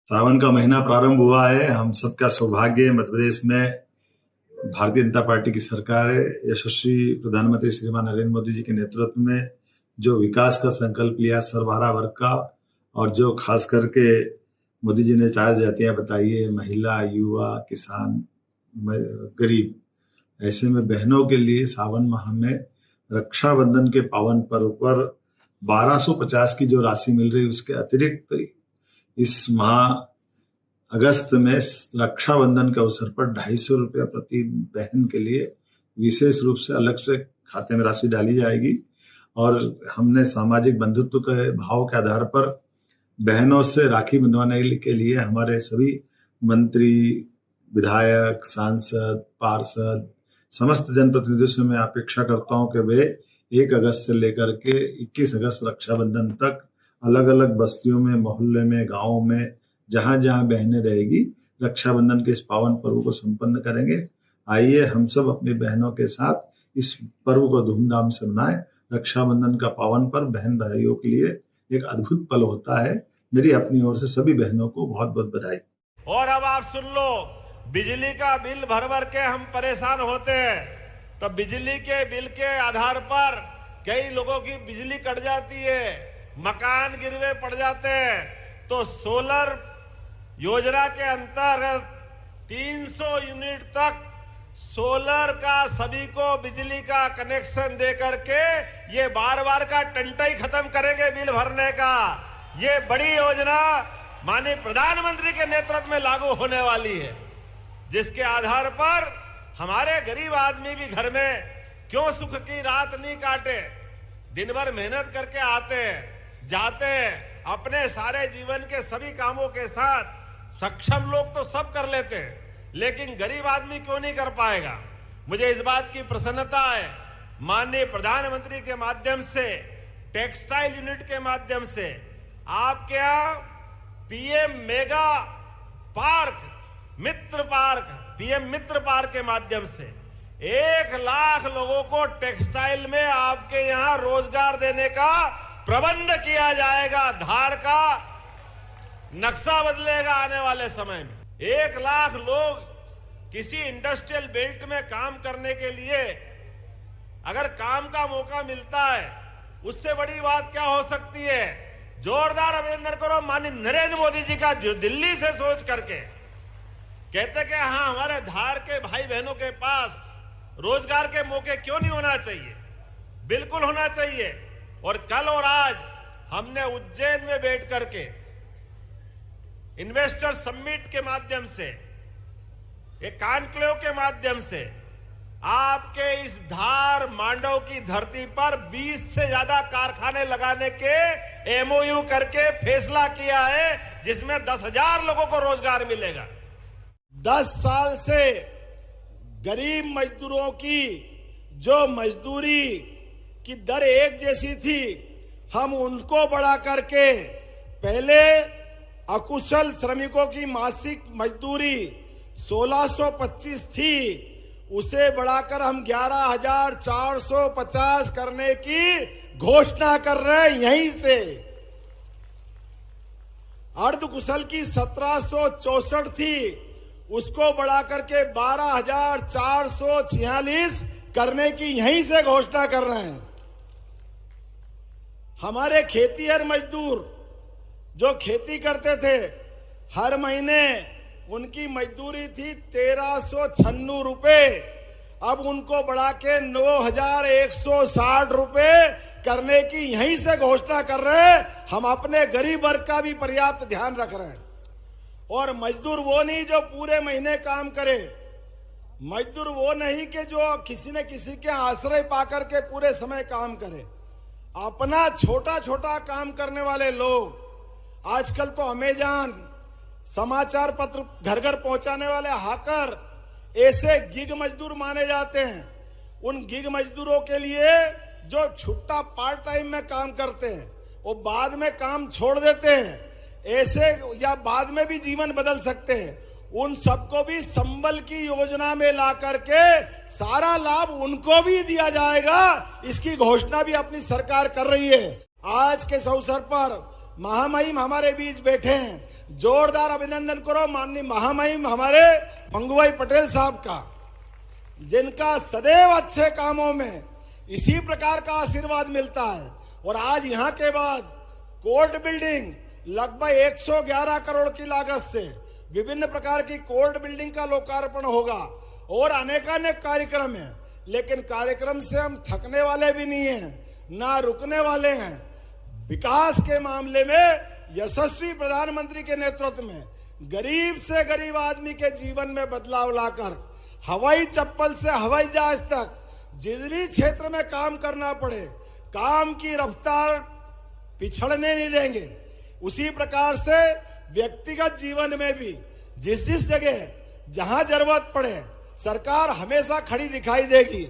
सावन का महीना प्रारंभ हुआ है। हम सबका सौभाग्य, मध्य प्रदेश में भारतीय जनता पार्टी की सरकार है। यशस्वी प्रधानमंत्री श्रीमान नरेंद्र मोदी जी के नेतृत्व में जो विकास का संकल्प लिया सर्वहारा वर्ग का, और जो खास करके मोदी जी ने 4 जातियां बताई है, महिला, युवा, किसान, गरीब, ऐसे में बहनों के लिए सावन माह में रक्षाबंधन के पावन पर्व पर 1250 की जो राशि मिल रही है, उसके अतिरिक्त इस माह अगस्त में रक्षाबंधन के अवसर पर 250 रुपया प्रति बहन के लिए विशेष रूप से अलग से खाते में राशि डाली जाएगी। और हमने सामाजिक बंधुत्व के भाव के आधार पर बहनों से राखी बंधवाने के लिए हमारे सभी मंत्री, विधायक, सांसद, पार्षद, समस्त जनप्रतिनिधियों से मैं अपेक्षा करता हूं कि वे 1 अगस्त से लेकर के 21 अगस्त रक्षाबंधन तक अलग अलग बस्तियों में, मोहल्ले में, गांवों में, जहां जहां बहनें रहेगी, रक्षाबंधन के इस पावन पर्व को संपन्न करेंगे। आइए हम सब अपनी बहनों के साथ इस पर्व को धूमधाम से मनाएं। रक्षाबंधन का पावन पर्व बहन भाइयों के लिए एक अद्भुत पल होता है। मेरी अपनी ओर से सभी बहनों को बहुत बहुत बधाई। और अब आप सुन लो, बिजली का बिल भर भर के हम परेशान होते हैं, तो बिजली के बिल के आधार पर कई लोगों की बिजली कट जाती है, मकान गिरवे पड़ जाते हैं। तो सोलर योजना के अंतर्गत 300 यूनिट तक सोलर का सभी को बिजली का कनेक्शन दे करके ये बार का टंटाई खत्म करेंगे बिल भरने का। ये बड़ी योजना माननीय प्रधानमंत्री के नेतृत्व में लागू होने वाली है, जिसके आधार पर हमारे गरीब आदमी भी घर में क्यों सुख की रात नहीं काटे, दिन भर मेहनत करके आते हैं, जाते हैं, अपने सारे जीवन के सभी कामों के साथ सक्षम लोग तो सब कर लेते हैं, लेकिन गरीब आदमी क्यों नहीं कर पाएगा। मुझे इस बात की प्रसन्नता है, माननीय प्रधानमंत्री के माध्यम से, टेक्सटाइल यूनिट के माध्यम से आपके यहाँ पीएम मेगा पार्क, पीएम मित्र पार्क के माध्यम से 1 लाख लोगों को टेक्सटाइल में आपके यहाँ रोजगार देने का प्रबंध किया जाएगा। धार का नक्शा बदलेगा आने वाले समय में। 1 लाख लोग किसी इंडस्ट्रियल बेल्ट में काम करने के लिए अगर काम का मौका मिलता है, उससे बड़ी बात क्या हो सकती है। जोरदार अभिनंदन करो माननीय नरेंद्र मोदी जी का, जो दिल्ली से सोच करके कहते कि हाँ, हमारे धार के भाई बहनों के पास रोजगार के मौके क्यों नहीं होना चाहिए, बिल्कुल होना चाहिए। और कल और आज हमने उज्जैन में बैठ करके इन्वेस्टर समिट के माध्यम से, एक कॉन्क्लेव के माध्यम से आपके इस धार मांडव की धरती पर 20 से ज्यादा कारखाने लगाने के एमओयू करके फैसला किया है, जिसमें 10,000 लोगों को रोजगार मिलेगा। 10 साल से गरीब मजदूरों की जो मजदूरी की दर एक जैसी थी, हम उनको बढ़ा करके पहले अकुशल श्रमिकों की मासिक मजदूरी 1625 थी, उसे बढ़ाकर हम 11,450 करने की घोषणा कर रहे हैं। यहीं से अर्धकुशल की 1764 थी, उसको बढ़ाकर के 12,446 करने की यहीं से घोषणा कर रहे हैं। हमारे खेतीहर मजदूर जो खेती करते थे, हर महीने उनकी मजदूरी थी 1,396 रुपए, अब उनको बढ़ा के 9,160 रुपए करने की यहीं से घोषणा कर रहे हैं। हम अपने गरीब वर्ग का भी पर्याप्त ध्यान रख रहे हैं। और मजदूर वो नहीं जो पूरे महीने काम करे, मजदूर वो नहीं कि जो किसी न किसी के आश्रय पाकर के पूरे समय काम करे। अपना छोटा छोटा काम करने वाले लोग, आजकल तो अमेज़न, समाचार पत्र घर घर पहुंचाने वाले हाकर, ऐसे गिग मजदूर माने जाते हैं। उन गिग मजदूरों के लिए जो छुट्टा पार्ट टाइम में काम करते हैं, वो बाद में काम छोड़ देते हैं, ऐसे या बाद में भी जीवन बदल सकते हैं, उन सबको भी संबल की योजना में ला करके सारा लाभ उनको भी दिया जाएगा। इसकी घोषणा भी अपनी सरकार कर रही है। आज के इस अवसर पर महामहिम हमारे बीच बैठे हैं, जोरदार अभिनंदन करो माननीय महामहिम हमारे मंगूभाई पटेल साहब का, जिनका सदैव अच्छे कामों में इसी प्रकार का आशीर्वाद मिलता है। और आज यहाँ के बाद कोर्ट बिल्डिंग लगभग 111 करोड़ की लागत से विभिन्न प्रकार की कोर्ट बिल्डिंग का लोकार्पण होगा और अनेकानेक कार्यक्रम है। लेकिन कार्यक्रम से हम थकने वाले भी नहीं हैं, ना रुकने वाले हैं। विकास के मामले में यशस्वी प्रधानमंत्री के नेतृत्व में गरीब से गरीब आदमी के जीवन में बदलाव लाकर हवाई चप्पल से हवाई जहाज तक जिस भी क्षेत्र में काम करना पड़े, काम की रफ्तार पिछड़ने नहीं देंगे। उसी प्रकार से व्यक्तिगत जीवन में भी जिस जिस जगह जहां जरूरत पड़े सरकार हमेशा खड़ी दिखाई देगी।